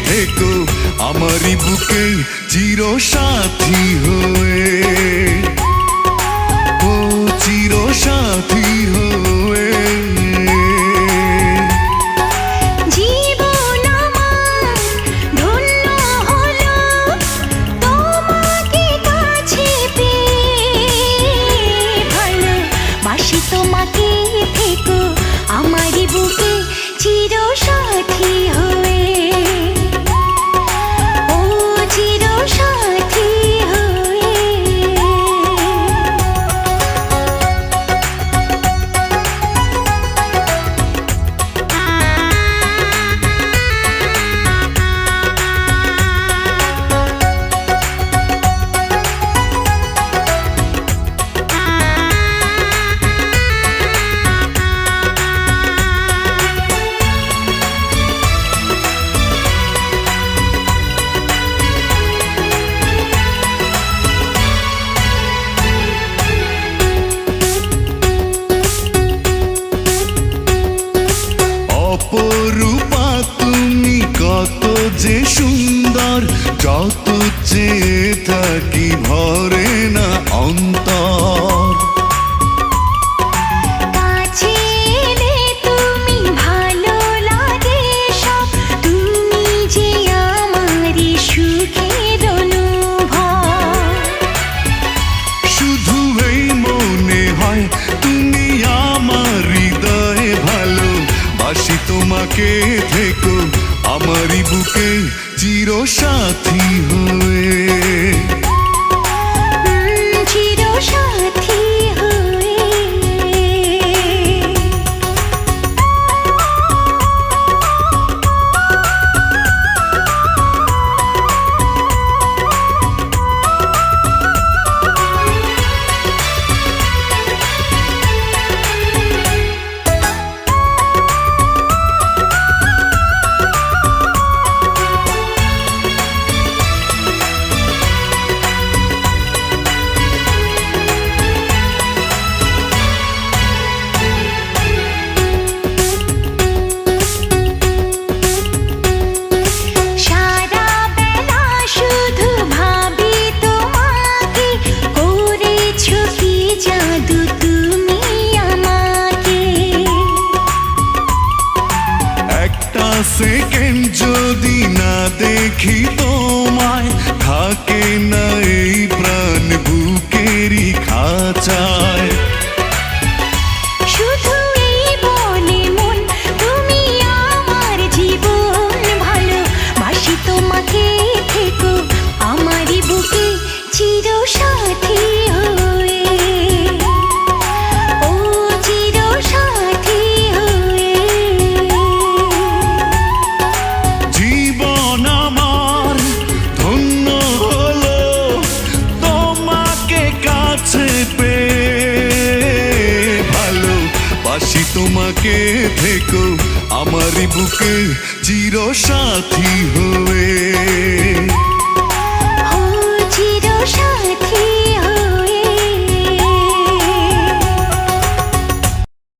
থেকো আমারই বুকে চিরসাথী হয়ে, ও চিরসাথী হয়ে। জীবন আমার ধন্য হলো তোমাকে কাছে পেয়ে, ভালোবাসি তোমাকে থেকো আমারই বুকে চিরসাথী হয়ে, ও চিরসাথী হয়ে। অপরূপা তুমি কত যে সুন্দর, যত চেয়ে থাকি ভরে না অন্তর। কাছে এলে তুমি ভালো লাগে সব, তুমি যে আমারই সুখের অনুভব। শুধু এই মনে হয় তুমি আমার হৃদয়ে ভালো, বাসি তোমাকে থেকো আমারই বুকে চিরসাথী হয়ে, চিরসাথী হয়ে। সারা বেলা শুধু ভাবি তোমাকে, করেছো কি জাদু তুমি আমাকে। একটা সেকেন্ড যদি না দেখি তোমায়, থাকে না এই প্রাণ বুকেরই খাঁচায়। শুধু এই বলে মন তুমি আমার জীবন, ভালোবাসি তোমাকে থেকো আমারই বুকে চিরসাথী হয়ে, ও চিরসাথী হয়ে। জীবন আমার ধন্য হলো তোমাকে কাছে পেয়ে, ভালোবাসি তোমাকে থেকো আমারই বুকে চিরসাথী হয়ে।